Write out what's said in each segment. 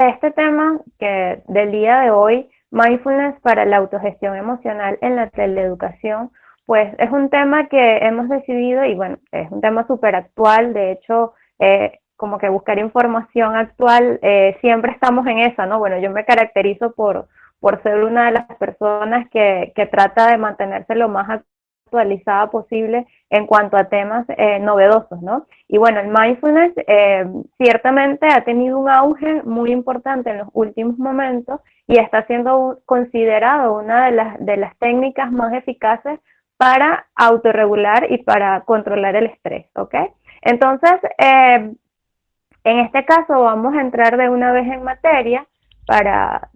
Este tema que del día de hoy, mindfulness para la autogestión emocional en la teleeducación, pues es un tema que hemos decidido y bueno, es un tema súper actual. De hecho, como que buscar información actual, siempre estamos en esa, ¿no? Bueno, yo me caracterizo por ser una de las personas que trata de mantenerse lo más actualizada posible en cuanto a temas novedosos, ¿no? Y bueno, el mindfulness ciertamente ha tenido un auge muy importante en los últimos momentos y está siendo considerado una de las técnicas más eficaces para autorregular y para controlar el estrés, ¿ok? Entonces, en este caso vamos a entrar de una vez en materia para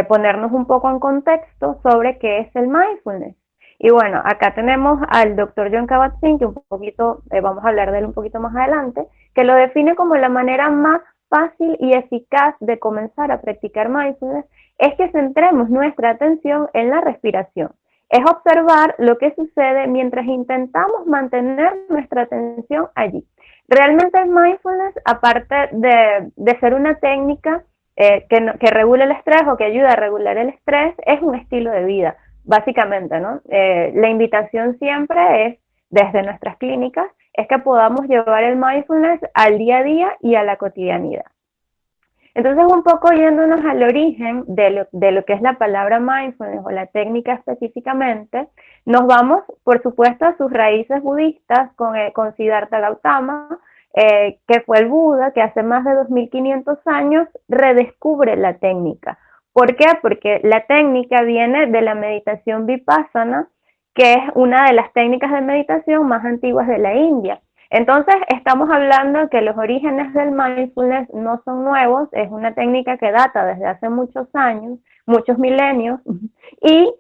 ponernos un poco en contexto sobre qué es el mindfulness. Y bueno, acá tenemos al doctor John Kabat-Zinn, que un poquito, vamos a hablar de él un poquito más adelante, que lo define como la manera más fácil y eficaz de comenzar a practicar mindfulness, es que centremos nuestra atención en la respiración. Es observar lo que sucede mientras intentamos mantener nuestra atención allí. Realmente el mindfulness, aparte de ser una técnica que regula el estrés o que ayuda a regular el estrés, es un estilo de vida, básicamente, ¿no? La invitación siempre es, desde nuestras clínicas, es que podamos llevar el mindfulness al día a día y a la cotidianidad. Entonces, un poco yéndonos al origen de lo que es la palabra mindfulness o la técnica específicamente, nos vamos, por supuesto, a sus raíces budistas con Siddhartha Gautama, que fue el Buda, que hace más de 2500 años redescubre la técnica. ¿Por qué? Porque la técnica viene de la meditación vipassana, que es una de las técnicas de meditación más antiguas de la India. Entonces, estamos hablando que los orígenes del mindfulness no son nuevos, es una técnica que data desde hace muchos años, muchos milenios, y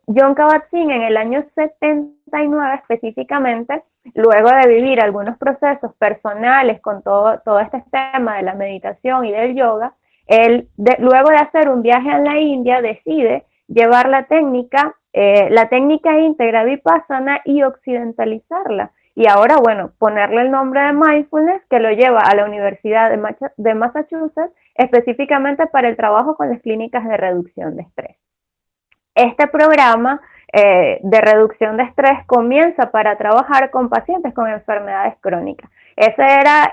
John Kabat-Zinn en el año 79 específicamente, luego de vivir algunos procesos personales con todo este tema de la meditación y del yoga, luego de hacer un viaje a la India, decide llevar la técnica íntegra vipassana y occidentalizarla. Y ahora, bueno, ponerle el nombre de mindfulness que lo lleva a la Universidad de Massachusetts específicamente para el trabajo con las clínicas de reducción de estrés. Este programa de reducción de estrés comienza para trabajar con pacientes con enfermedades crónicas. Esa era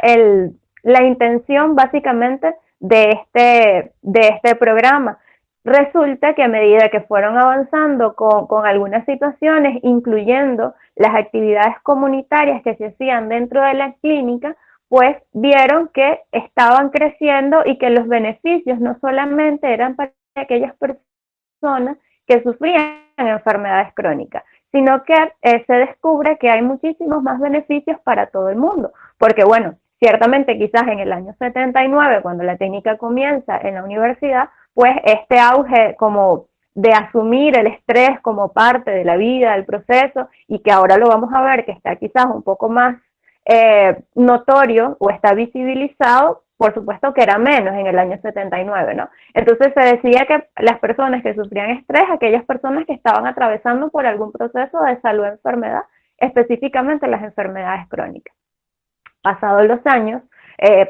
la intención básicamente de este programa. Resulta que a medida que fueron avanzando con algunas situaciones, incluyendo las actividades comunitarias que se hacían dentro de la clínica, pues vieron que estaban creciendo y que los beneficios no solamente eran para aquellas personas que sufrían enfermedades crónicas, sino que se descubre que hay muchísimos más beneficios para todo el mundo, porque bueno, ciertamente quizás en el año 79, cuando la técnica comienza en la universidad, pues este auge como de asumir el estrés como parte de la vida, del proceso, y que ahora lo vamos a ver que está quizás un poco más notorio o está visibilizado, por supuesto que era menos en el año 79, ¿no? Entonces se decía que las personas que sufrían estrés, aquellas personas que estaban atravesando por algún proceso de salud o enfermedad, específicamente las enfermedades crónicas. Pasados los años,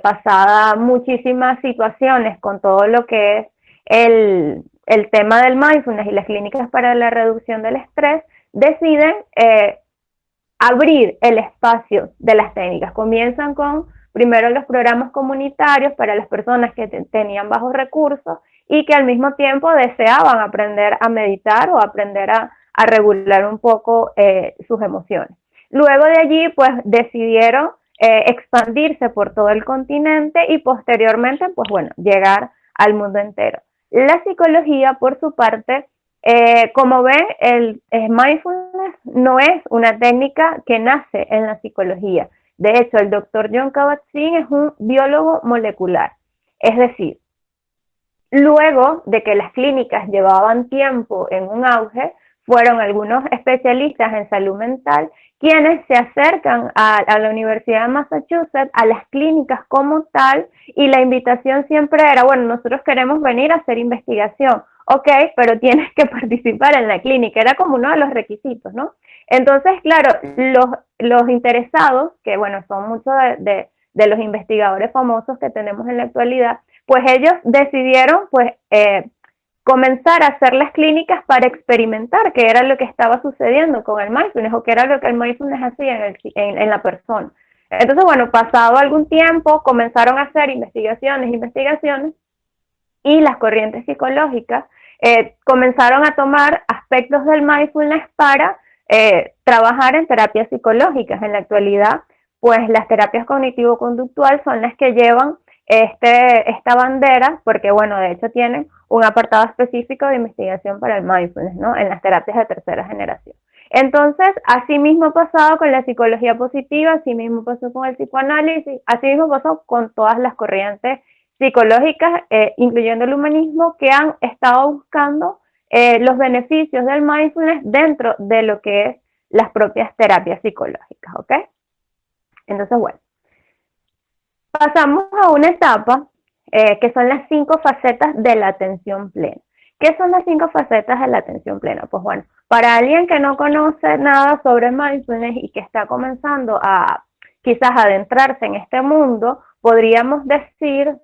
pasada muchísimas situaciones con todo lo que es el tema del mindfulness y las clínicas para la reducción del estrés, deciden abrir el espacio de las técnicas. Comienzan con primero los programas comunitarios para las personas que tenían bajos recursos y que al mismo tiempo deseaban aprender a meditar o aprender a regular un poco sus emociones. Luego de allí, pues decidieron expandirse por todo el continente y posteriormente, pues bueno, llegar al mundo entero. La psicología, por su parte, como ven, el mindfulness no es una técnica que nace en la psicología. De hecho, el doctor John Kabat-Zinn es un biólogo molecular. Es decir, luego de que las clínicas llevaban tiempo en un auge, fueron algunos especialistas en salud mental quienes se acercan a la Universidad de Massachusetts, a las clínicas como tal, y la invitación siempre era, bueno, nosotros queremos venir a hacer investigación, ok, pero tienes que participar en la clínica, era como uno de los requisitos, ¿no? Entonces, claro, los interesados, que bueno, son muchos de los investigadores famosos que tenemos en la actualidad, pues ellos decidieron pues comenzar a hacer las clínicas para experimentar qué era lo que estaba sucediendo con el mindfulness o qué era lo que el mindfulness hacía en la persona. Entonces, bueno, pasado algún tiempo comenzaron a hacer investigaciones, y las corrientes psicológicas comenzaron a tomar aspectos del mindfulness para trabajar en terapias psicológicas. En la actualidad, pues las terapias cognitivo-conductual son las que llevan esta bandera, porque bueno, de hecho tienen un apartado específico de investigación para el mindfulness, ¿no? En las terapias de tercera generación. Entonces, así mismo ha pasado con la psicología positiva, así mismo pasó con el psicoanálisis, así mismo pasó con todas las corrientes psicológicas, incluyendo el humanismo, que han estado buscando los beneficios del mindfulness dentro de lo que es las propias terapias psicológicas, ¿ok? Entonces, bueno, pasamos a una etapa que son las 5 facetas de la atención plena. ¿Qué son las 5 facetas de la atención plena? Pues bueno, para alguien que no conoce nada sobre mindfulness y que está comenzando a quizás adentrarse en este mundo, podríamos decir,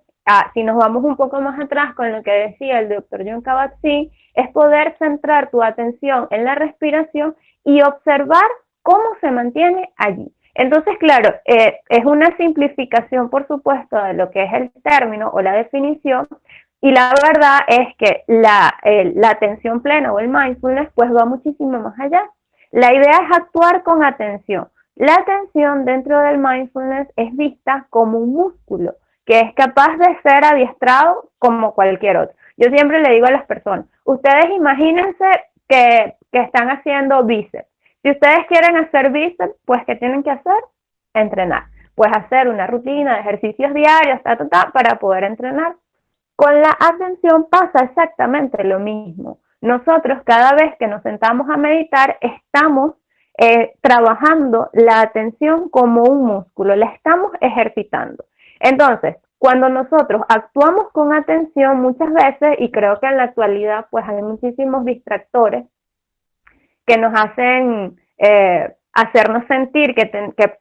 si nos vamos un poco más atrás con lo que decía el doctor Jon Kabat-Zinn, es poder centrar tu atención en la respiración y observar cómo se mantiene allí. Entonces, claro, es una simplificación, por supuesto, de lo que es el término o la definición, y la verdad es que la atención plena o el mindfulness pues va muchísimo más allá. La idea es actuar con atención. La atención dentro del mindfulness es vista como un músculo que es capaz de ser adiestrado como cualquier otro. Yo siempre le digo a las personas, ustedes imagínense que están haciendo bíceps. Si ustedes quieren hacer bíceps, pues ¿qué tienen que hacer? Entrenar. Pues hacer una rutina de ejercicios diarios, para poder entrenar. Con la atención pasa exactamente lo mismo. Nosotros cada vez que nos sentamos a meditar estamos trabajando la atención como un músculo, la estamos ejercitando. Entonces, cuando nosotros actuamos con atención muchas veces, y creo que en la actualidad pues hay muchísimos distractores que nos hacen hacernos sentir que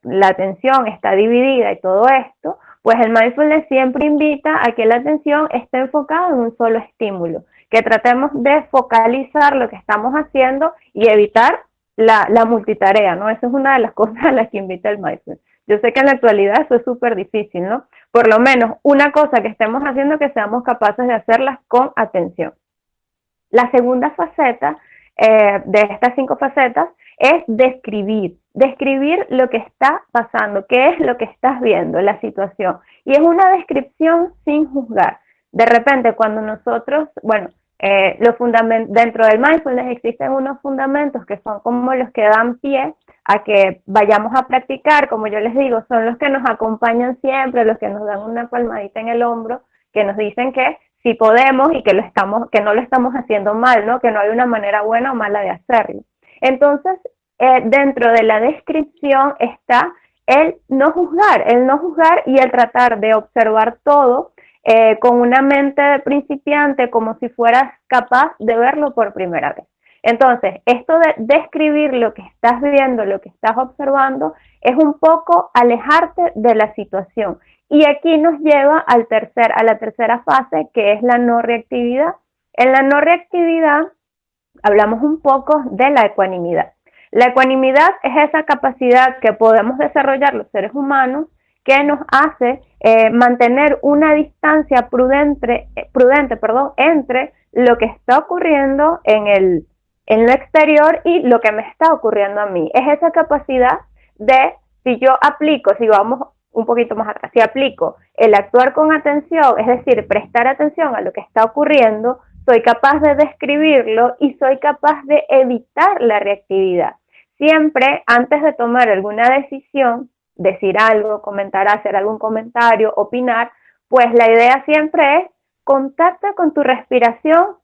la atención está dividida y todo esto, pues el mindfulness siempre invita a que la atención esté enfocada en un solo estímulo, que tratemos de focalizar lo que estamos haciendo y evitar la multitarea, ¿no? Esa es una de las cosas a las que invita el mindfulness. Yo sé que en la actualidad eso es súper difícil, ¿no? Por lo menos una cosa que estemos haciendo que seamos capaces de hacerlas con atención. La segunda faceta de estas 5 facetas es describir lo que está pasando, qué es lo que estás viendo, la situación. Y es una descripción sin juzgar. De repente, cuando nosotros, bueno, dentro del mindfulness existen unos fundamentos que son como los que dan pie a que vayamos a practicar, como yo les digo, son los que nos acompañan siempre, los que nos dan una palmadita en el hombro, que nos dicen que sí podemos y que no lo estamos haciendo mal, ¿no? Que no hay una manera buena o mala de hacerlo. Entonces, dentro de la descripción está el no juzgar y el tratar de observar todo con una mente de principiante, como si fueras capaz de verlo por primera vez. Entonces, esto de describir lo que estás viendo, lo que estás observando, es un poco alejarte de la situación. Y aquí nos lleva a la tercera fase, que es la no reactividad. En la no reactividad hablamos un poco de la ecuanimidad. La ecuanimidad es esa capacidad que podemos desarrollar los seres humanos que nos hace mantener una distancia prudente, entre lo que está ocurriendo en lo exterior y lo que me está ocurriendo a mí. Es esa capacidad de, si vamos un poquito más atrás, si aplico el actuar con atención, es decir, prestar atención a lo que está ocurriendo, soy capaz de describirlo y soy capaz de evitar la reactividad. Siempre, antes de tomar alguna decisión, decir algo, comentar, hacer algún comentario, opinar, pues la idea siempre es contacta con tu respiración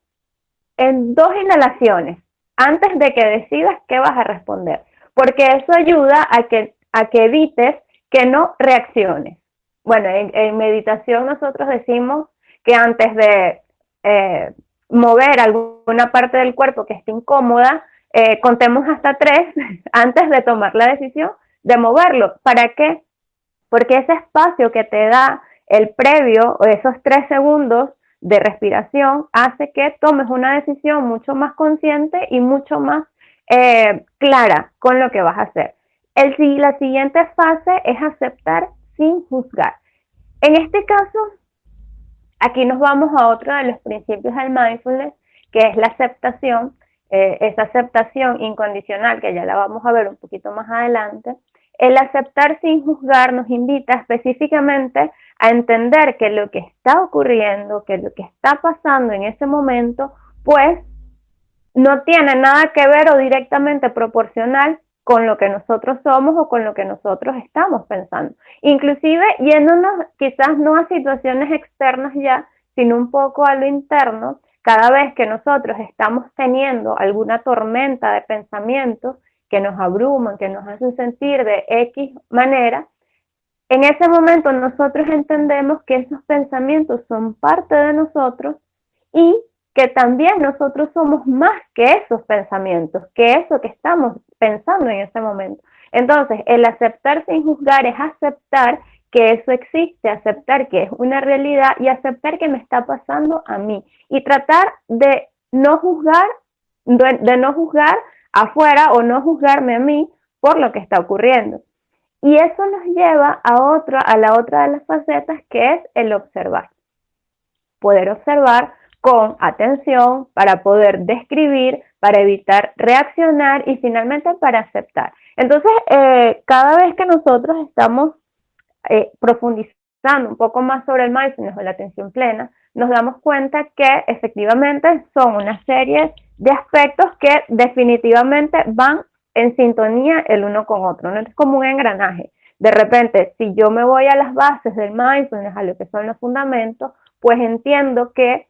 en 2 inhalaciones antes de que decidas qué vas a responder, porque eso ayuda a que evites que no reacciones. Bueno, en meditación nosotros decimos que antes de mover alguna parte del cuerpo que esté incómoda, contemos hasta 3 antes de tomar la decisión de moverlo. ¿Para qué? porque ese espacio que te da el previo o esos 3 segundos de respiración hace que tomes una decisión mucho más consciente y mucho más clara con lo que vas a hacer. La siguiente fase es aceptar sin juzgar. En este caso, aquí nos vamos a otro de los principios del mindfulness, que es la aceptación, esa aceptación incondicional, que ya la vamos a ver un poquito más adelante. El aceptar sin juzgar nos invita específicamente a entender que lo que está ocurriendo, que lo que está pasando en ese momento, pues no tiene nada que ver o directamente proporcional con lo que nosotros somos o con lo que nosotros estamos pensando. Inclusive yéndonos quizás no a situaciones externas ya, sino un poco a lo interno, cada vez que nosotros estamos teniendo alguna tormenta de pensamientos que nos abruman, que nos hacen sentir de X manera, en ese momento nosotros entendemos que esos pensamientos son parte de nosotros y que también nosotros somos más que esos pensamientos, que eso que estamos pensando en ese momento. Entonces, el aceptar sin juzgar es aceptar que eso existe, aceptar que es una realidad y aceptar que me está pasando a mí. Y tratar de no juzgar, de no juzgar afuera o no juzgarme a mí por lo que está ocurriendo. Y eso nos lleva a la otra de las facetas, que es el observar. Poder observar con atención para poder describir, para evitar reaccionar y finalmente para aceptar. Entonces, cada vez que nosotros estamos profundizando un poco más sobre el mindfulness o la atención plena, nos damos cuenta que efectivamente son una serie de aspectos que definitivamente van en sintonía el uno con otro, no es como un engranaje. De repente, si yo me voy a las bases del mindfulness, a lo que son los fundamentos, pues entiendo que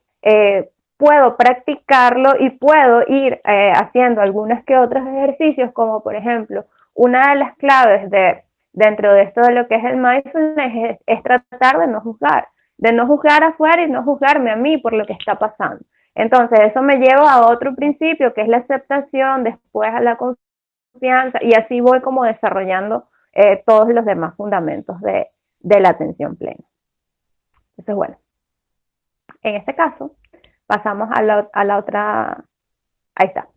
puedo practicarlo y puedo ir haciendo algunos que otros ejercicios, como por ejemplo, una de las claves dentro de esto de lo que es el mindfulness es tratar de no juzgar afuera y no juzgarme a mí por lo que está pasando. Entonces, eso me lleva a otro principio, que es la aceptación, después a la confianza, y así voy como desarrollando todos los demás fundamentos de la atención plena. Entonces, bueno, en este caso, pasamos a la otra, ahí está.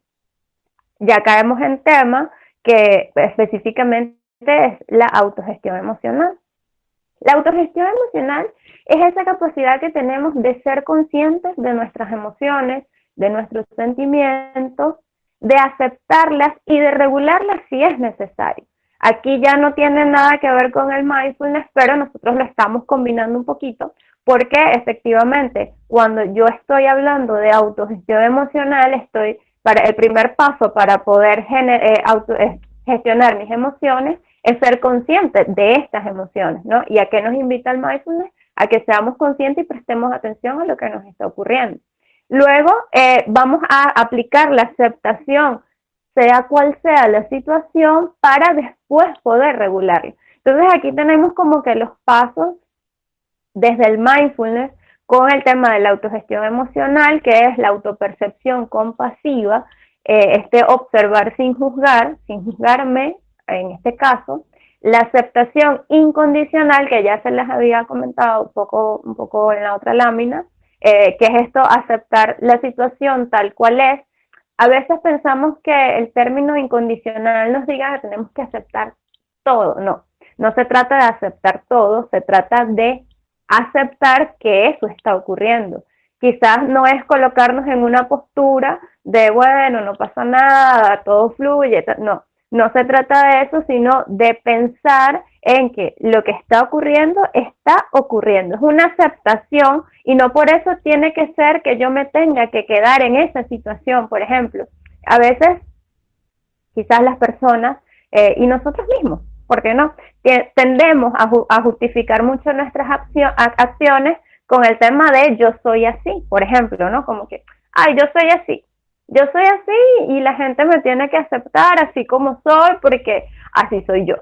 Ya caemos en tema que específicamente es la autogestión emocional. La autogestión emocional es esa capacidad que tenemos de ser conscientes de nuestras emociones, de nuestros sentimientos, de aceptarlas y de regularlas si es necesario. Aquí ya no tiene nada que ver con el mindfulness, pero nosotros lo estamos combinando un poquito, porque efectivamente cuando yo estoy hablando de autogestión emocional, el primer paso para poder gestionar mis emociones es ser consciente de estas emociones, ¿no? ¿Y a qué nos invita el mindfulness? A que seamos conscientes y prestemos atención a lo que nos está ocurriendo. Luego vamos a aplicar la aceptación, sea cual sea la situación, para después poder regularla. Entonces aquí tenemos como que los pasos desde el mindfulness con el tema de la autogestión emocional, que es la autopercepción compasiva, observar sin juzgar, sin juzgarme en este caso, la aceptación incondicional, que ya se les había comentado un poco en la otra lámina, que es esto, aceptar la situación tal cual es. A veces pensamos que el término incondicional nos diga que tenemos que aceptar todo. No se trata de aceptar todo, se trata de aceptar que eso está ocurriendo. Quizás no es colocarnos en una postura de, bueno, no pasa nada, todo fluye, no se trata de eso, sino de pensar en que lo que está ocurriendo, es una aceptación y no por eso tiene que ser que yo me tenga que quedar en esa situación. Por ejemplo, a veces quizás las personas y nosotros mismos, ¿por qué no? Tendemos a justificar mucho nuestras acciones con el tema de yo soy así, por ejemplo, ¿no? Como que, ay, yo soy así y la gente me tiene que aceptar así como soy porque así soy yo.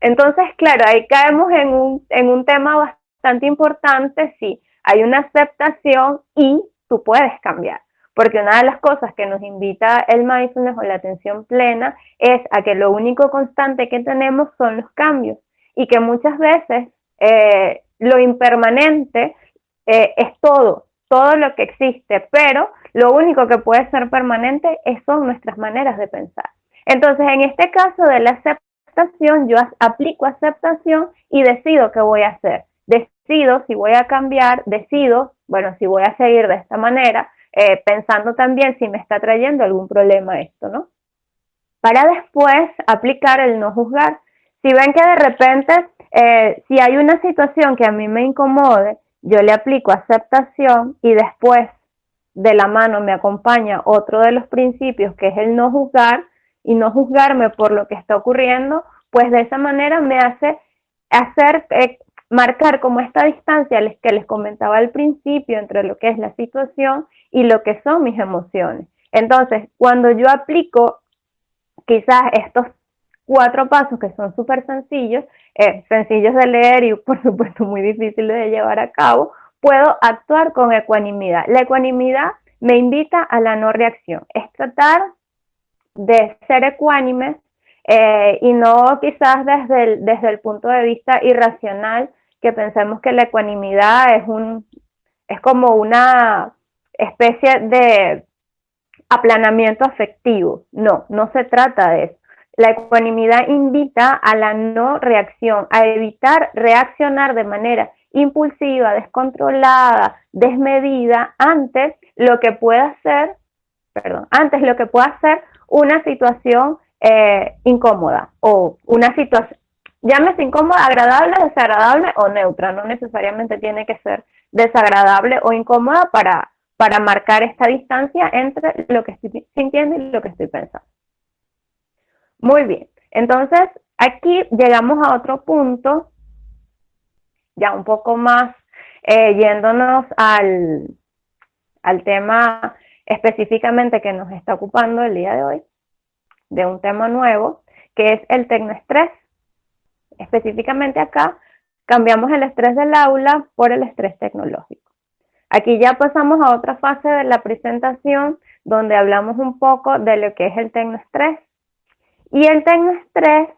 Entonces, claro, ahí caemos en un tema bastante importante, sí, hay una aceptación y tú puedes cambiar. Porque una de las cosas que nos invita el mindfulness o la atención plena es a que lo único constante que tenemos son los cambios. y que muchas veces lo impermanente es todo lo que existe, pero lo único que puede ser permanente son nuestras maneras de pensar. Entonces, en este caso de la aceptación, yo aplico aceptación y decido qué voy a hacer. Decido si voy a cambiar, decido, bueno, si voy a seguir de esta manera, pensando también si me está trayendo algún problema esto, ¿no? Para después aplicar el no juzgar. Si ven que de repente, si hay una situación que a mí me incomode, yo le aplico aceptación y después de la mano me acompaña otro de los principios que es el no juzgar y no juzgarme por lo que está ocurriendo, pues de esa manera me hace marcar como esta distancia que les comentaba al principio entre lo que es la situación y lo que son mis emociones. Entonces, cuando yo aplico quizás estos 4 pasos que son súper sencillos, sencillos de leer y por supuesto muy difíciles de llevar a cabo, puedo actuar con ecuanimidad. La ecuanimidad me invita a la no reacción, es tratar de ser ecuánime y no quizás desde el punto de vista irracional, que pensemos que la ecuanimidad es como una especie de aplanamiento afectivo. No, no se trata de eso. La ecuanimidad invita a la no reacción, a evitar reaccionar de manera impulsiva, descontrolada, desmedida ante lo que pueda ser, una situación incómoda o una situación, llámese incómoda, agradable, desagradable o neutra, no necesariamente tiene que ser desagradable o incómoda para marcar esta distancia entre lo que estoy sintiendo y lo que estoy pensando. Muy bien, entonces aquí llegamos a otro punto, ya un poco más yéndonos al tema específicamente que nos está ocupando el día de hoy, de un tema nuevo, que es el tecnoestrés. Específicamente acá cambiamos el estrés del aula por el estrés tecnológico. Aquí ya pasamos a otra fase de la presentación donde hablamos un poco de lo que es el tecnoestrés. Y el tecnoestrés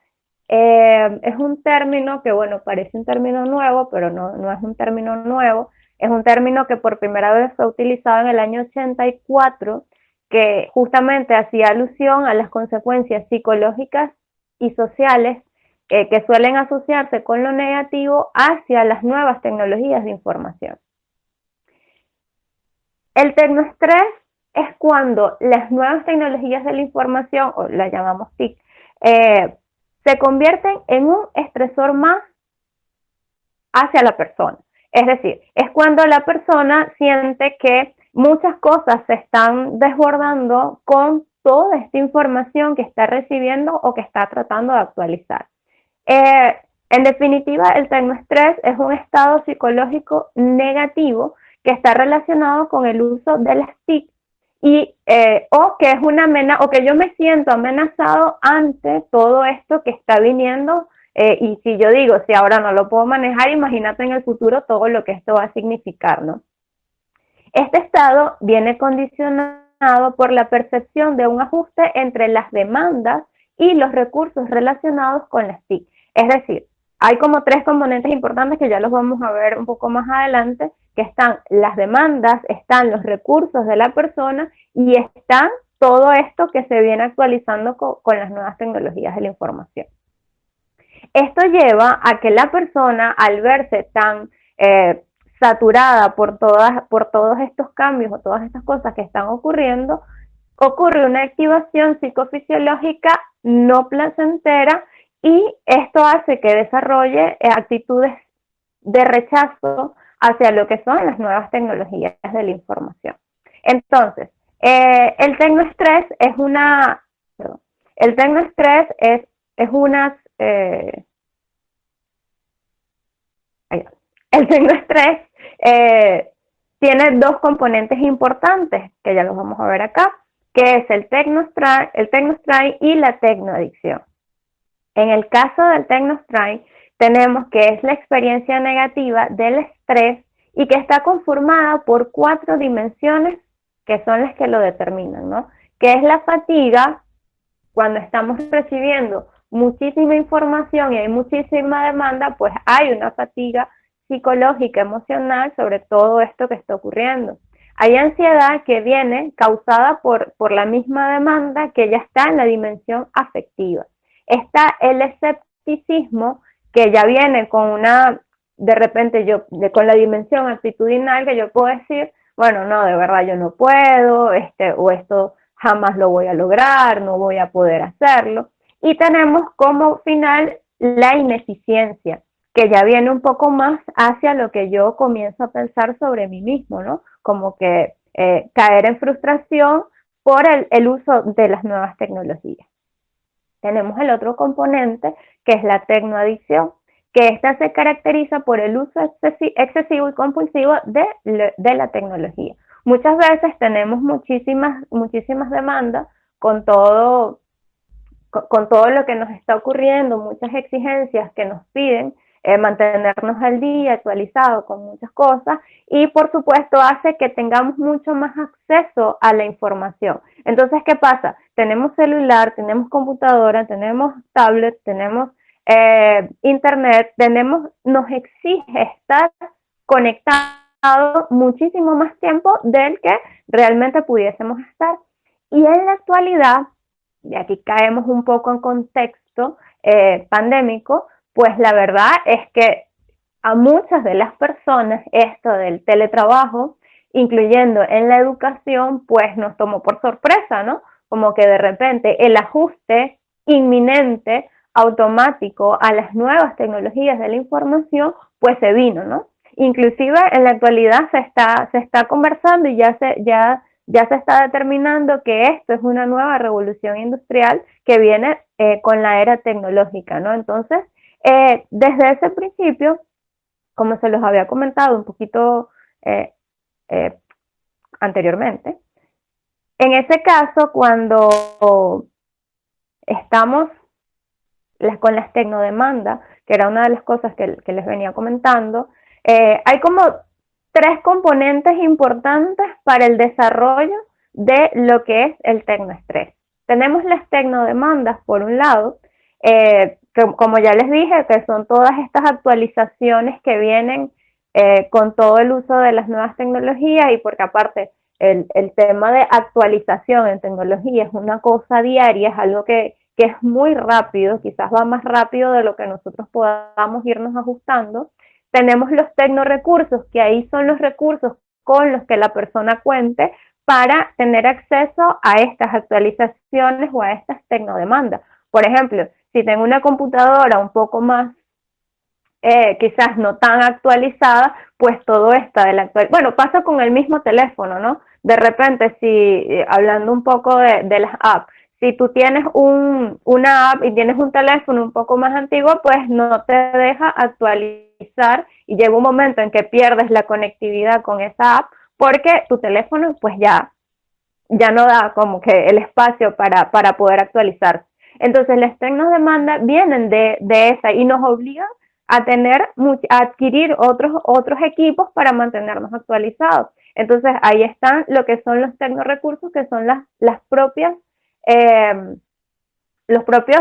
es un término que, bueno, parece un término nuevo, pero no es un término nuevo. Es un término que por primera vez fue utilizado en el año 84, que justamente hacía alusión a las consecuencias psicológicas y sociales que suelen asociarse con lo negativo hacia las nuevas tecnologías de información. El tecnoestrés es cuando las nuevas tecnologías de la información, o las llamamos TIC, se convierten en un estresor más hacia la persona. Es decir, es cuando la persona siente que muchas cosas se están desbordando con toda esta información que está recibiendo o que está tratando de actualizar. En definitiva, el tecnoestrés es un estado psicológico negativo que está relacionado con el uso de las TIC y o que es una amenaza, o que yo me siento amenazado ante todo esto que está viniendo, y si yo digo, si ahora no lo puedo manejar, imagínate en el futuro todo lo que esto va a significar, ¿no? Este estado viene condicionado por la percepción de un ajuste entre las demandas y los recursos relacionados con las TIC. Es decir, hay como 3 componentes importantes que ya los vamos a ver un poco más adelante, que están las demandas, están los recursos de la persona y están todo esto que se viene actualizando con las nuevas tecnologías de la información. Esto lleva a que la persona, al verse tan saturada por todos estos cambios o todas estas cosas que están ocurriendo, ocurre una activación psicofisiológica no placentera y esto hace que desarrolle actitudes de rechazo hacia lo que son las nuevas tecnologías de la información. Entonces, el tecnoestrés es una, perdón, el tecnoestrés es unas, el tecnoestrés tiene 2 componentes importantes, que ya los vamos a ver acá, que es el tecnoestrés y la tecnoadicción. En el caso del tecnoestrés, tenemos que es la experiencia negativa del estrés y que está conformada por 4 dimensiones que son las que lo determinan, ¿no? Que es la fatiga, cuando estamos recibiendo muchísima información y hay muchísima demanda, pues hay una fatiga psicológica, emocional sobre todo esto que está ocurriendo. Hay ansiedad que viene causada por la misma demanda que ya está en la dimensión afectiva. Está el escepticismo que ya viene con una, de repente con la dimensión actitudinal que yo puedo decir, bueno, no, de verdad yo no puedo, o esto jamás lo voy a lograr, no voy a poder hacerlo. Y tenemos como final la ineficiencia, que ya viene un poco más hacia lo que yo comienzo a pensar sobre mí mismo, ¿no? Como que caer en frustración por el uso de las nuevas tecnologías. Tenemos el otro componente, que es la tecnoadicción, que esta se caracteriza por el uso excesivo y compulsivo de la tecnología. Muchas veces tenemos muchísimas demandas con todo lo que nos está ocurriendo, muchas exigencias que nos piden mantenernos al día, actualizados con muchas cosas, y por supuesto hace que tengamos mucho más acceso a la información. Entonces, ¿qué pasa? Tenemos celular, tenemos computadora, tenemos tablet, tenemos internet, nos exige estar conectados muchísimo más tiempo del que realmente pudiésemos estar. Y en la actualidad, y aquí caemos un poco en contexto pandémico, pues la verdad es que a muchas de las personas esto del teletrabajo, incluyendo en la educación, pues nos tomó por sorpresa, ¿no? Como que de repente el ajuste inminente, automático a las nuevas tecnologías de la información, pues se vino, ¿no? Inclusive en la actualidad se está conversando y ya se está determinando que esto es una nueva revolución industrial que viene con la era tecnológica, ¿no? Entonces, desde ese principio, como se los había comentado un poquito eh, eh, anteriormente, en ese caso, cuando estamos con las tecnodemandas, que era una de las cosas que les venía comentando, hay como tres componentes importantes para el desarrollo de lo que es el tecnoestrés. Tenemos las tecnodemandas, por un lado, que, como ya les dije, que son todas estas actualizaciones que vienen con todo el uso de las nuevas tecnologías, y porque aparte el tema de actualización en tecnología es una cosa diaria, es algo que es muy rápido, quizás va más rápido de lo que nosotros podamos irnos ajustando. Tenemos los tecnorecursos, que ahí son los recursos con los que la persona cuente para tener acceso a estas actualizaciones o a estas tecnodemandas. Por ejemplo, si tengo una computadora un poco más quizás no tan actualizada, pues todo está de la actual. Bueno, pasa con el mismo teléfono, ¿no? De repente, si hablando un poco de las apps, si tú tienes una app y tienes un teléfono un poco más antiguo, pues no te deja actualizar y llega un momento en que pierdes la conectividad con esa app porque tu teléfono pues ya no da como que el espacio para poder actualizar. Entonces las tecnodemandas vienen de esa y nos obligan a adquirir otros equipos para mantenernos actualizados. Entonces ahí están lo que son los tecnorecursos, que son las propias los propios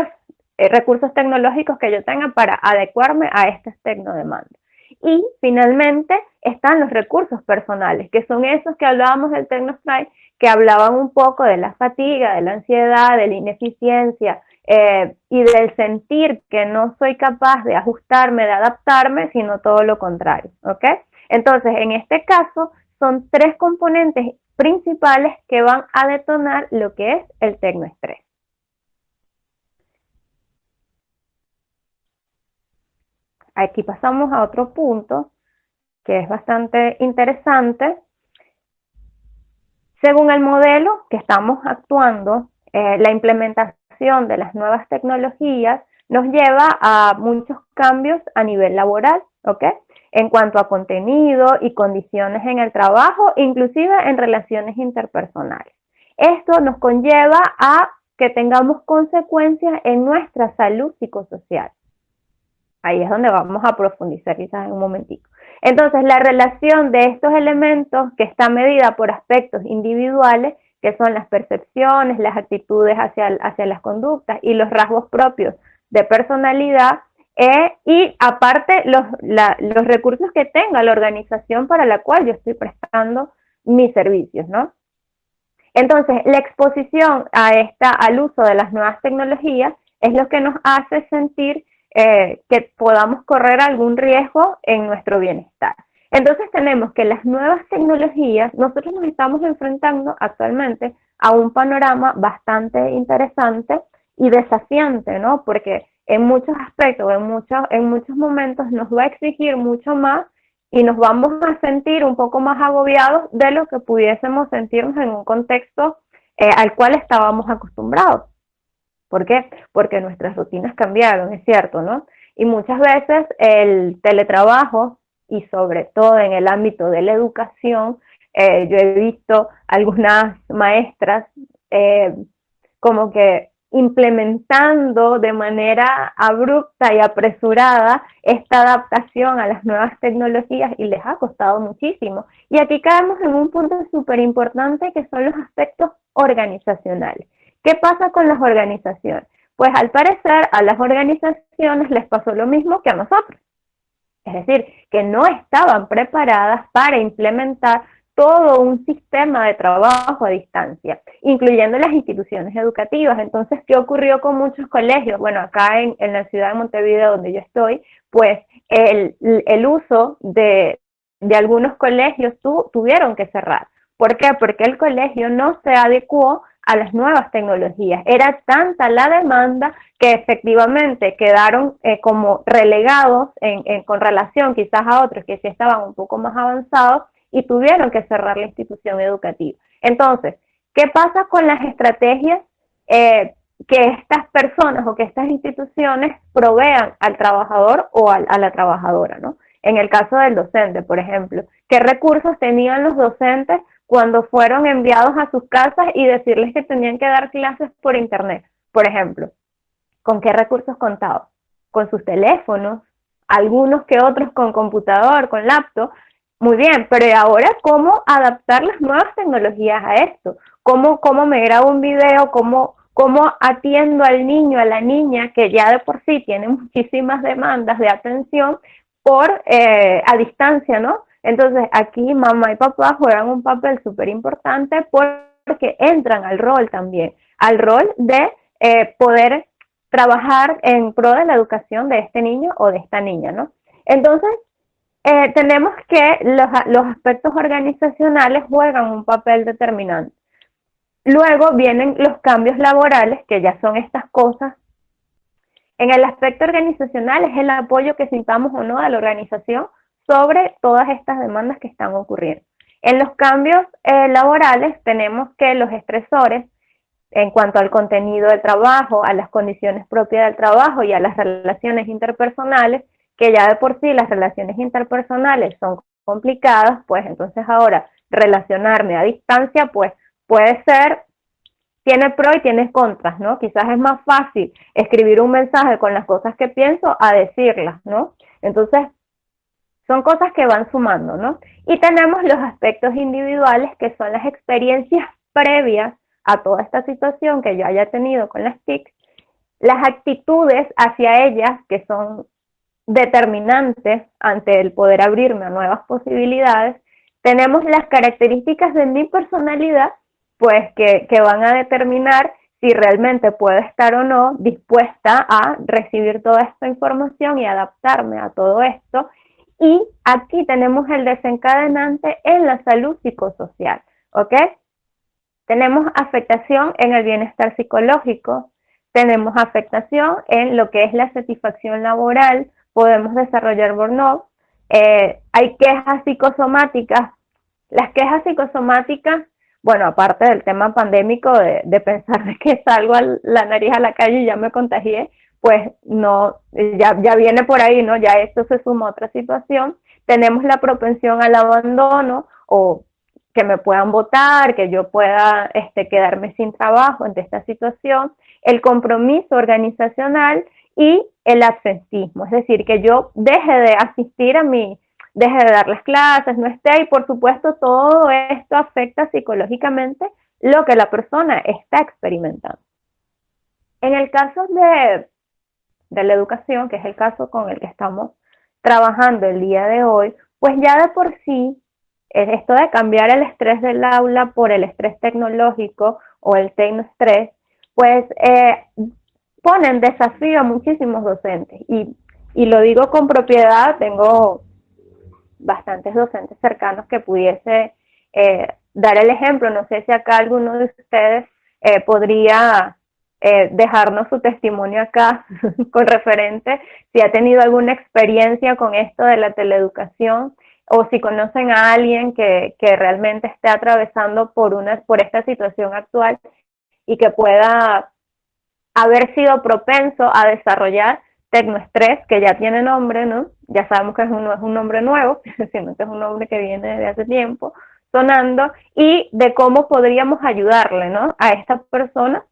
recursos tecnológicos que yo tenga para adecuarme a estas tecnodemandas. Y finalmente están los recursos personales, que son esos que hablábamos del TecnoStrike, que hablaban un poco de la fatiga, de la ansiedad, de la ineficiencia y del sentir que no soy capaz de ajustarme, de adaptarme, sino todo lo contrario, ¿ok? Entonces, en este caso, son tres componentes principales que van a detonar lo que es el tecnoestrés. Aquí pasamos a otro punto que es bastante interesante. Según el modelo que estamos actuando, la implementación de las nuevas tecnologías nos lleva a muchos cambios a nivel laboral, ¿ok? En cuanto a contenido y condiciones en el trabajo, inclusive en relaciones interpersonales. Esto nos conlleva a que tengamos consecuencias en nuestra salud psicosocial. Ahí es donde vamos a profundizar quizás en un momentito. Entonces, la relación de estos elementos que está medida por aspectos individuales, que son las percepciones, las actitudes hacia las conductas y los rasgos propios de personalidad, y aparte los recursos que tenga la organización para la cual yo estoy prestando mis servicios, ¿no? Entonces, la exposición al uso de las nuevas tecnologías es lo que nos hace sentir que podamos correr algún riesgo en nuestro bienestar. Entonces tenemos que las nuevas tecnologías, nosotros nos estamos enfrentando actualmente a un panorama bastante interesante y desafiante, ¿no? Porque en muchos aspectos, en muchos momentos nos va a exigir mucho más y nos vamos a sentir un poco más agobiados de lo que pudiésemos sentirnos en un contexto al cual estábamos acostumbrados. ¿Por qué? Porque nuestras rutinas cambiaron, es cierto, ¿no? Y muchas veces el teletrabajo, y sobre todo en el ámbito de la educación, yo he visto algunas maestras como que implementando de manera abrupta y apresurada esta adaptación a las nuevas tecnologías y les ha costado muchísimo. Y aquí caemos en un punto súper importante que son los aspectos organizacionales. ¿Qué pasa con las organizaciones? Pues al parecer a las organizaciones les pasó lo mismo que a nosotros. Es decir, que no estaban preparadas para implementar todo un sistema de trabajo a distancia, incluyendo las instituciones educativas. Entonces, ¿qué ocurrió con muchos colegios? Bueno, acá en la ciudad de Montevideo, donde yo estoy, pues el uso de algunos colegios tuvieron que cerrar. ¿Por qué? Porque el colegio no se adecuó a las nuevas tecnologías. Era tanta la demanda que efectivamente quedaron como relegados con relación quizás a otros que sí estaban un poco más avanzados y tuvieron que cerrar la institución educativa. Entonces, ¿qué pasa con las estrategias que estas personas o que estas instituciones provean al trabajador o a la trabajadora, ¿no? En el caso del docente, por ejemplo, ¿qué recursos tenían los docentes cuando fueron enviados a sus casas y decirles que tenían que dar clases por internet? Por ejemplo, ¿con qué recursos contaban? Con sus teléfonos, algunos que otros con computador, con laptop. Muy bien, pero ¿y ahora cómo adaptar las nuevas tecnologías a esto? ¿Cómo me grabo un video? ¿Cómo atiendo al niño, a la niña, que ya de por sí tiene muchísimas demandas de atención a distancia, ¿no? Entonces aquí mamá y papá juegan un papel súper importante porque entran al rol también, al rol de poder trabajar en pro de la educación de este niño o de esta niña, ¿no? Entonces, tenemos que los aspectos organizacionales juegan un papel determinante. Luego vienen los cambios laborales, que ya son estas cosas. En el aspecto organizacional es el apoyo que sintamos o no a la organización sobre todas estas demandas que están ocurriendo. En los cambios laborales tenemos que los estresores, en cuanto al contenido del trabajo, a las condiciones propias del trabajo y a las relaciones interpersonales, que ya de por sí las relaciones interpersonales son complicadas, pues entonces ahora relacionarme a distancia, pues puede ser, tiene pros y tiene contras, ¿no? Quizás es más fácil escribir un mensaje con las cosas que pienso a decirlas, ¿no? Entonces, son cosas que van sumando, ¿no? Y tenemos los aspectos individuales, que son las experiencias previas a toda esta situación que yo haya tenido con las TIC, las actitudes hacia ellas que son determinantes ante el poder abrirme a nuevas posibilidades. Tenemos las características de mi personalidad, pues que van a determinar si realmente puedo estar o no dispuesta a recibir toda esta información y adaptarme a todo esto. Y aquí tenemos el desencadenante en la salud psicosocial, ¿ok? Tenemos afectación en el bienestar psicológico, tenemos afectación en lo que es la satisfacción laboral, podemos desarrollar burnout, hay quejas psicosomáticas. Las quejas psicosomáticas, bueno, aparte del tema pandémico de pensar de que salgo a la nariz a la calle y ya me contagié, pues no, ya viene por ahí, ¿no? Ya esto se suma a otra situación. Tenemos la propensión al abandono o que me puedan votar, que yo pueda quedarme sin trabajo ante esta situación, el compromiso organizacional y el absentismo, es decir, que yo deje de asistir deje de dar las clases, no esté, y por supuesto todo esto afecta psicológicamente lo que la persona está experimentando. En el caso de la educación, que es el caso con el que estamos trabajando el día de hoy, pues ya de por sí, esto de cambiar el estrés del aula por el estrés tecnológico o el tecnoestrés, pues pone en desafío a muchísimos docentes. Y lo digo con propiedad, tengo bastantes docentes cercanos que pudiese dar el ejemplo. No sé si acá alguno de ustedes podría dejarnos su testimonio acá con referente, si ha tenido alguna experiencia con esto de la teleeducación o si conocen a alguien que realmente esté atravesando por esta situación actual y que pueda haber sido propenso a desarrollar tecnoestrés, que ya tiene nombre, ¿no? Ya sabemos que no es un nombre nuevo, sino que es un nombre que viene de hace tiempo sonando, y de cómo podríamos ayudarle, ¿no?, a esta persona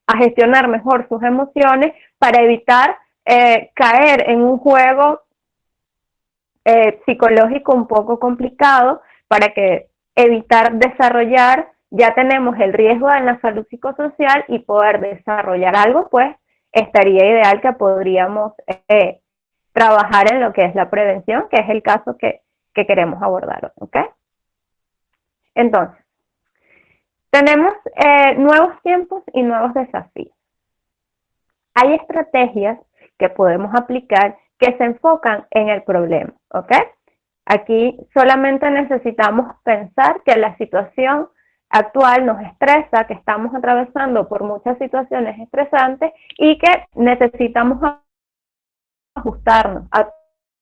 a gestionar mejor sus emociones para evitar caer en un juego psicológico un poco complicado, para que evitar desarrollar, ya tenemos el riesgo en la salud psicosocial y poder desarrollar algo, pues estaría ideal que podríamos trabajar en lo que es la prevención, que es el caso que queremos abordar, ¿ok? Entonces, tenemos nuevos tiempos y nuevos desafíos. Hay estrategias que podemos aplicar que se enfocan en el problema, ¿ok? Aquí solamente necesitamos pensar que la situación actual nos estresa, que estamos atravesando por muchas situaciones estresantes y que necesitamos ajustarnos a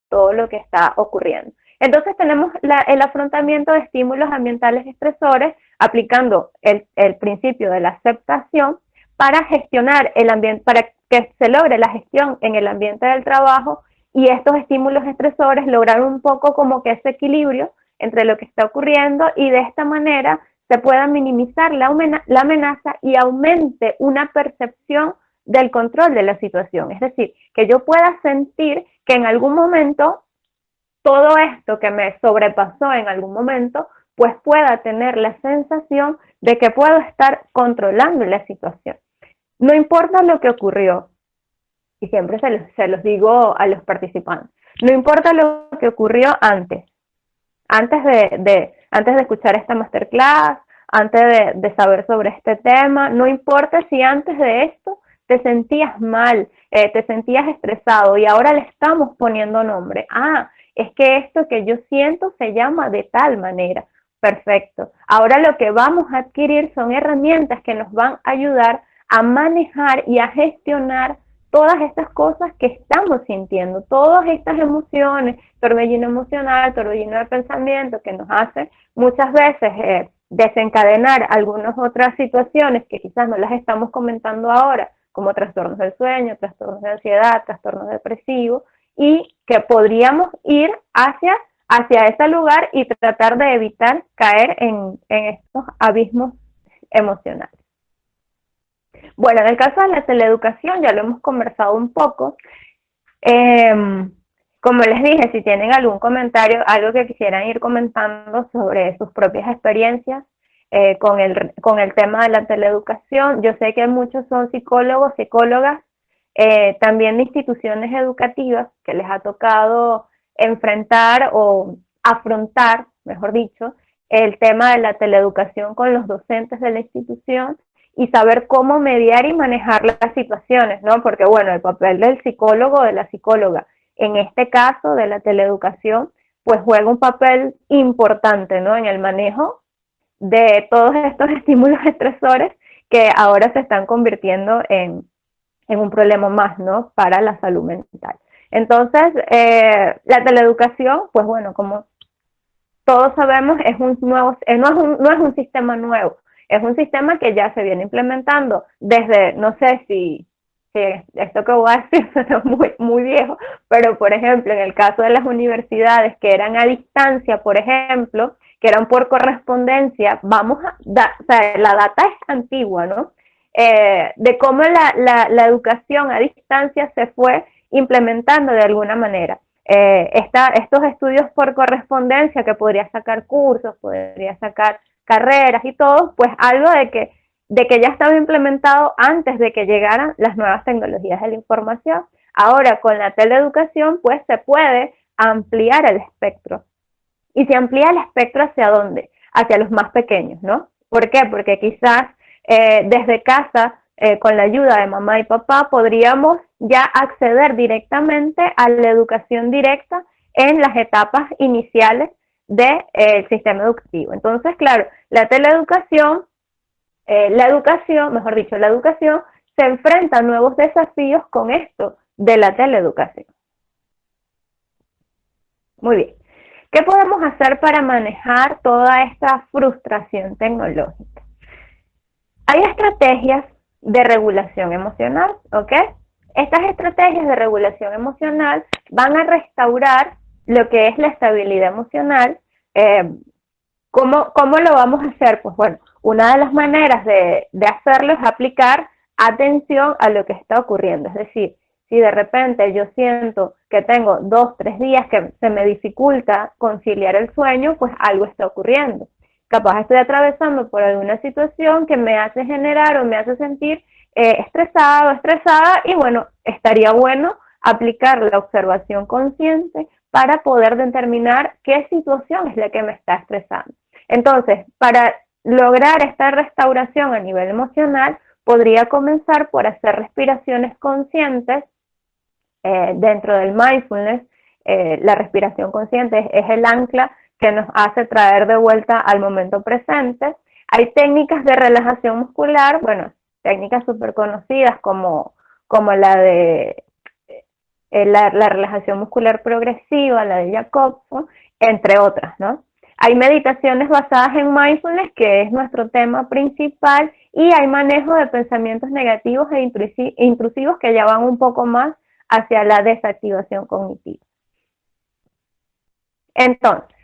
todo lo que está ocurriendo. Entonces tenemos el afrontamiento de estímulos ambientales estresores aplicando el principio de la aceptación para gestionar el ambiente, para que se logre la gestión en el ambiente del trabajo y estos estímulos estresores lograr un poco como que ese equilibrio entre lo que está ocurriendo y de esta manera se pueda minimizar la amenaza y aumente una percepción del control de la situación. Es decir, que yo pueda sentir que en algún momento todo esto que me sobrepasó en algún momento, pues pueda tener la sensación de que puedo estar controlando la situación. No importa lo que ocurrió, y siempre se los digo a los participantes, no importa lo que ocurrió antes de escuchar esta masterclass, antes de saber sobre este tema, no importa si antes de esto te sentías mal, te sentías estresado y ahora le estamos poniendo nombre. Ah, es que esto que yo siento se llama de tal manera. Perfecto. Ahora lo que vamos a adquirir son herramientas que nos van a ayudar a manejar y a gestionar todas estas cosas que estamos sintiendo, todas estas emociones, torbellino emocional, torbellino de pensamiento, que nos hace muchas veces desencadenar algunas otras situaciones que quizás no las estamos comentando ahora, como trastornos del sueño, trastornos de ansiedad, trastornos depresivos, y que podríamos ir hacia ese lugar y tratar de evitar caer en estos abismos emocionales. Bueno, en el caso de la teleeducación ya lo hemos conversado un poco. Como les dije, si tienen algún comentario, algo que quisieran ir comentando sobre sus propias experiencias con el tema de la teleeducación, yo sé que muchos son psicólogos, psicólogas, también de instituciones educativas que les ha tocado enfrentar o afrontar, mejor dicho, el tema de la teleeducación con los docentes de la institución y saber cómo mediar y manejar las situaciones, ¿no? Porque, bueno, el papel del psicólogo o de la psicóloga, en este caso de la teleeducación, pues juega un papel importante, ¿no?, en el manejo de todos estos estímulos estresores que ahora se están convirtiendo en un problema más, ¿no?, para la salud mental. Entonces, la teleeducación, pues bueno, como todos sabemos, no es un sistema nuevo, es un sistema que ya se viene implementando desde, no sé si esto que voy a decir es muy viejo, pero por ejemplo, en el caso de las universidades que eran a distancia, por ejemplo, que eran por correspondencia, o sea, la data es antigua, ¿no? De cómo la educación a distancia se fue implementando de alguna manera. Estos estudios por correspondencia que podría sacar cursos, podría sacar carreras y todo, pues algo de que ya estaba implementado antes de que llegaran las nuevas tecnologías de la información. Ahora, con la teleeducación, pues se puede ampliar el espectro. ¿Y se amplía el espectro hacia dónde? Hacia los más pequeños, ¿no? ¿Por qué? Porque quizás desde casa, con la ayuda de mamá y papá, podríamos ya acceder directamente a la educación directa en las etapas iniciales del sistema educativo. Entonces, claro, la teleeducación, mejor dicho, la educación se enfrenta a nuevos desafíos con esto de la teleeducación. Muy bien. ¿Qué podemos hacer para manejar toda esta frustración tecnológica? Hay estrategias de regulación emocional, ¿ok? Estas estrategias de regulación emocional van a restaurar lo que es la estabilidad emocional. ¿Cómo lo vamos a hacer? Pues bueno, una de las maneras de hacerlo es aplicar atención a lo que está ocurriendo. Es decir, si de repente yo siento que tengo 2, 3 días que se me dificulta conciliar el sueño, pues algo está ocurriendo. Capaz estoy atravesando por alguna situación que me hace generar o me hace sentir estresado, estresada, y bueno, estaría bueno aplicar la observación consciente para poder determinar qué situación es la que me está estresando. Entonces, para lograr esta restauración a nivel emocional, podría comenzar por hacer respiraciones conscientes dentro del mindfulness. La respiración consciente es el ancla que nos hace traer de vuelta al momento presente. Hay técnicas de relajación muscular, bueno, técnicas súper conocidas como la de la relajación muscular progresiva, la de Jacobson, entre otras, ¿no? Hay meditaciones basadas en mindfulness, que es nuestro tema principal, y hay manejo de pensamientos negativos e intrusivos que ya van un poco más hacia la desactivación cognitiva. Entonces,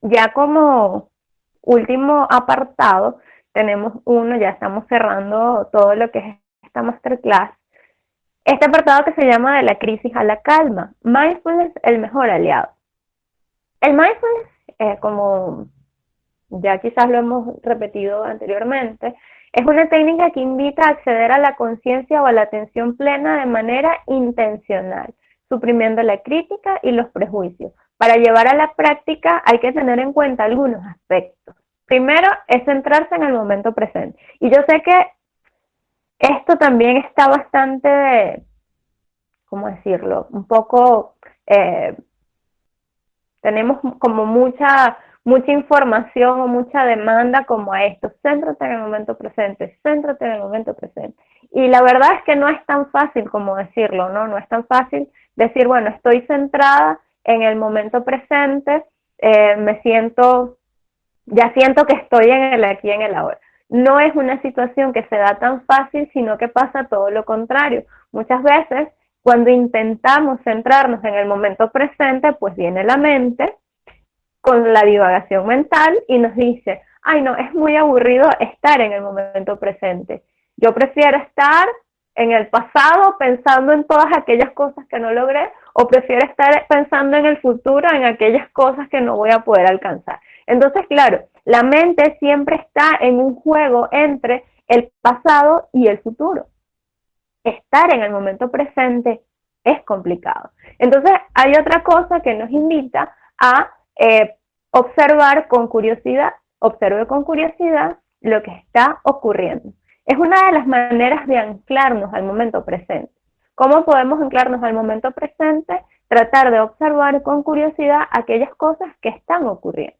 ya como último apartado, tenemos uno, ya estamos cerrando todo lo que es esta masterclass, este apartado que se llama de la crisis a la calma, mindfulness, el mejor aliado. El mindfulness, como ya quizás lo hemos repetido anteriormente, es una técnica que invita a acceder a la conciencia o a la atención plena de manera intencional, suprimiendo la crítica y los prejuicios. Para llevar a la práctica hay que tener en cuenta algunos aspectos. Primero es centrarse en el momento presente. Y yo sé que esto también está bastante, ¿cómo decirlo? Un poco, tenemos como mucha información o mucha demanda como a esto. Céntrate en el momento presente, céntrate en el momento presente. Y la verdad es que no es tan fácil como decirlo, ¿no? No es tan fácil decir, bueno, estoy centrada en el momento presente, ya siento que estoy en el aquí y en el ahora. No es una situación que se da tan fácil, sino que pasa todo lo contrario. Muchas veces, cuando intentamos centrarnos en el momento presente, pues viene la mente con la divagación mental y nos dice, ay no, es muy aburrido estar en el momento presente. Yo prefiero estar en el pasado pensando en todas aquellas cosas que no logré, o prefiero estar pensando en el futuro, en aquellas cosas que no voy a poder alcanzar. Entonces, claro, la mente siempre está en un juego entre el pasado y el futuro. Estar en el momento presente es complicado. Entonces, hay otra cosa que nos invita a observar con curiosidad. Observe con curiosidad lo que está ocurriendo. Es una de las maneras de anclarnos al momento presente. ¿Cómo podemos anclarnos al momento presente? Tratar de observar con curiosidad aquellas cosas que están ocurriendo.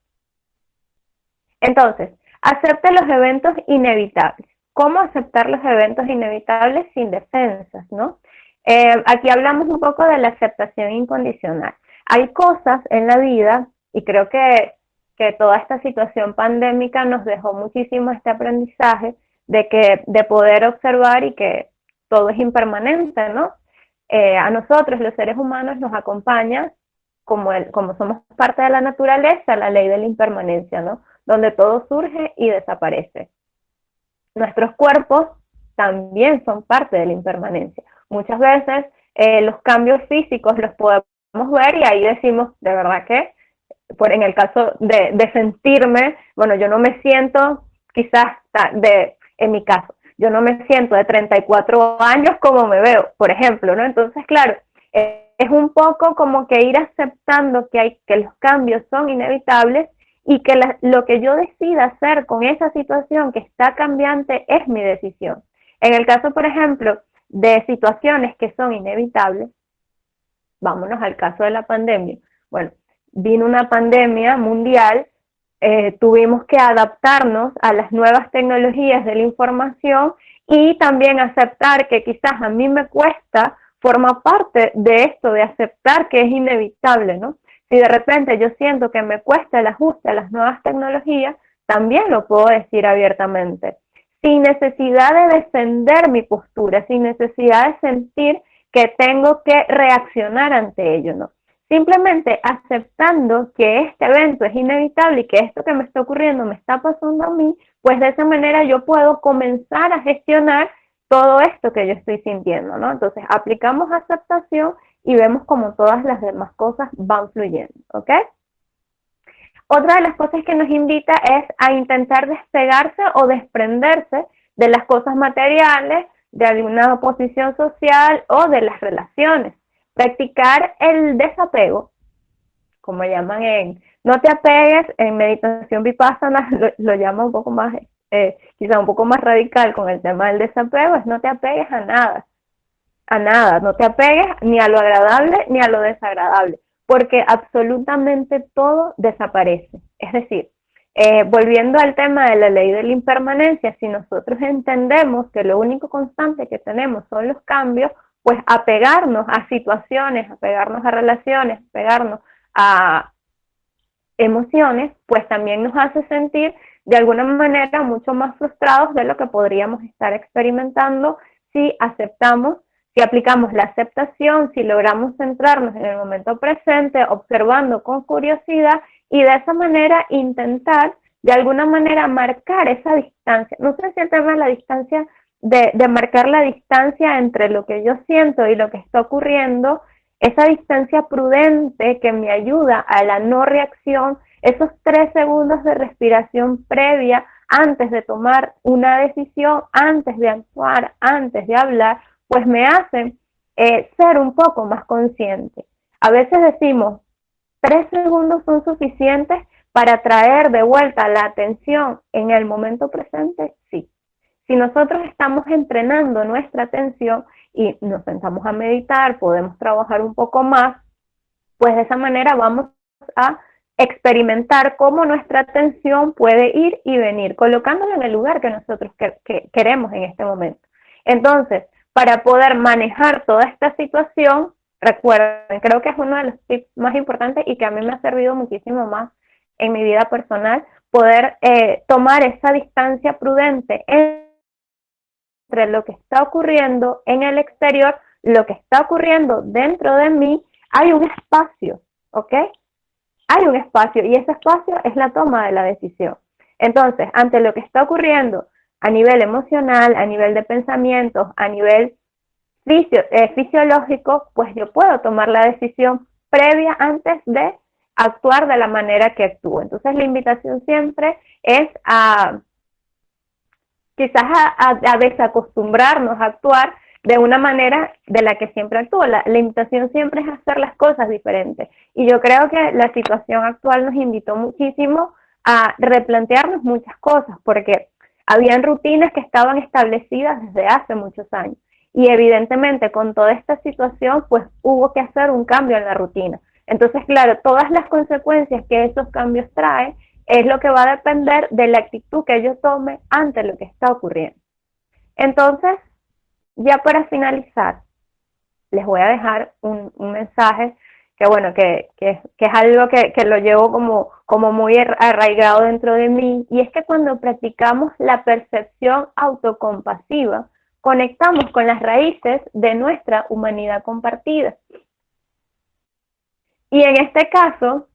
Entonces, acepte los eventos inevitables. ¿Cómo aceptar los eventos inevitables sin defensas, no? Aquí hablamos un poco de la aceptación incondicional. Hay cosas en la vida, y creo que toda esta situación pandémica nos dejó muchísimo este aprendizaje de poder observar y que todo es impermanente, ¿no? A nosotros, los seres humanos, nos acompaña, como somos parte de la naturaleza, la ley de la impermanencia, ¿no? Donde todo surge y desaparece. Nuestros cuerpos también son parte de la impermanencia. Muchas veces los cambios físicos los podemos ver y ahí decimos, de verdad que, en el caso de sentirme, bueno, yo no me siento, quizás, en mi caso, yo no me siento de 34 años como me veo, por ejemplo, ¿no? Entonces, claro, es un poco como que ir aceptando que los cambios son inevitables y que lo que yo decida hacer con esa situación que está cambiante es mi decisión. En el caso, por ejemplo, de situaciones que son inevitables, vámonos al caso de la pandemia. Bueno, vino una pandemia mundial, tuvimos que adaptarnos a las nuevas tecnologías de la información y también aceptar que quizás a mí me cuesta, forma parte de esto, de aceptar que es inevitable, ¿no? Si de repente yo siento que me cuesta el ajuste a las nuevas tecnologías, también lo puedo decir abiertamente, sin necesidad de defender mi postura, sin necesidad de sentir que tengo que reaccionar ante ello, ¿no? Simplemente aceptando que este evento es inevitable y que esto que me está ocurriendo me está pasando a mí, pues de esa manera yo puedo comenzar a gestionar todo esto que yo estoy sintiendo, ¿no? Entonces aplicamos aceptación y vemos como todas las demás cosas van fluyendo, ¿ok? Otra de las cosas que nos invita es a intentar despegarse o desprenderse de las cosas materiales, de alguna posición social o de las relaciones. Practicar el desapego, como llaman no te apegues, en meditación vipassana lo llama un poco más, quizá un poco más radical con el tema del desapego, es no te apegues a nada, no te apegues ni a lo agradable ni a lo desagradable, porque absolutamente todo desaparece. Es decir, volviendo al tema de la ley de la impermanencia, si nosotros entendemos que lo único constante que tenemos son los cambios, pues apegarnos a situaciones, apegarnos a relaciones, apegarnos a emociones, pues también nos hace sentir de alguna manera mucho más frustrados de lo que podríamos estar experimentando si aceptamos, si aplicamos la aceptación, si logramos centrarnos en el momento presente, observando con curiosidad y de esa manera intentar de alguna manera marcar esa distancia. No sé si el tema de la distancia, de marcar la distancia entre lo que yo siento y lo que está ocurriendo, esa distancia prudente que me ayuda a la no reacción, esos 3 segundos de respiración previa antes de tomar una decisión, antes de actuar, antes de hablar, pues me hacen ser un poco más consciente. A veces decimos, 3 segundos son suficientes para traer de vuelta la atención en el momento presente, sí. Si nosotros estamos entrenando nuestra atención y nos sentamos a meditar, podemos trabajar un poco más, pues de esa manera vamos a experimentar cómo nuestra atención puede ir y venir, colocándola en el lugar que nosotros queremos en este momento. Entonces, para poder manejar toda esta situación, recuerden, creo que es uno de los tips más importantes y que a mí me ha servido muchísimo más en mi vida personal, poder tomar esa distancia prudente entre lo que está ocurriendo en el exterior, lo que está ocurriendo dentro de mí, hay un espacio, ¿ok? Hay un espacio y ese espacio es la toma de la decisión. Entonces, ante lo que está ocurriendo a nivel emocional, a nivel de pensamientos, a nivel fisiológico, pues yo puedo tomar la decisión previa antes de actuar de la manera que actúo. Entonces, la invitación siempre es quizás a desacostumbrarnos a actuar de una manera de la que siempre actúo. La invitación siempre es hacer las cosas diferentes. Y yo creo que la situación actual nos invitó muchísimo a replantearnos muchas cosas, porque habían rutinas que estaban establecidas desde hace muchos años. Y evidentemente con toda esta situación, pues hubo que hacer un cambio en la rutina. Entonces, claro, todas las consecuencias que esos cambios traen es lo que va a depender de la actitud que yo tome ante lo que está ocurriendo. Entonces, ya para finalizar, les voy a dejar un mensaje que bueno, que es algo que lo llevo como muy arraigado dentro de mí, y es que cuando practicamos la percepción autocompasiva, conectamos con las raíces de nuestra humanidad compartida. Y en este caso,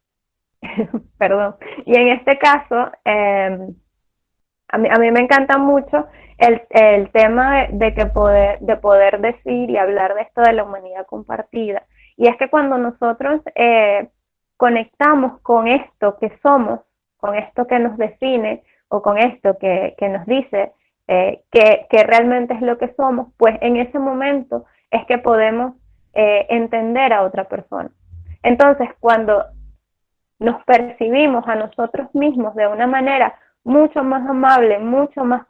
perdón, y en este caso, a mí me encanta mucho el tema de poder decir y hablar de esto de la humanidad compartida. Y es que cuando nosotros conectamos con esto que somos, con esto que nos define o con esto que nos dice qué realmente es lo que somos, pues en ese momento es que podemos entender a otra persona. Entonces, cuando nos percibimos a nosotros mismos de una manera mucho más amable, mucho más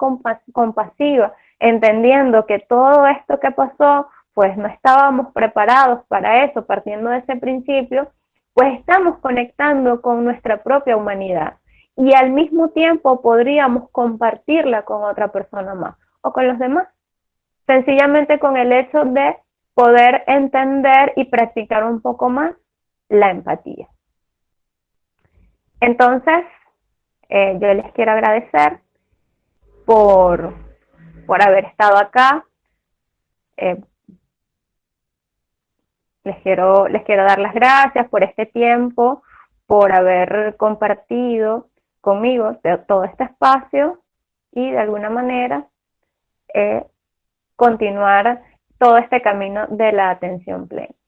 compasiva, entendiendo que todo esto que pasó, pues no estábamos preparados para eso, partiendo de ese principio, pues estamos conectando con nuestra propia humanidad y al mismo tiempo podríamos compartirla con otra persona más o con los demás, sencillamente con el hecho de poder entender y practicar un poco más la empatía. Entonces, yo les quiero agradecer por, por haber estado acá. Eh, les quiero dar las gracias por este tiempo, por haber compartido conmigo todo este espacio y de alguna manera continuar todo este camino de la atención plena.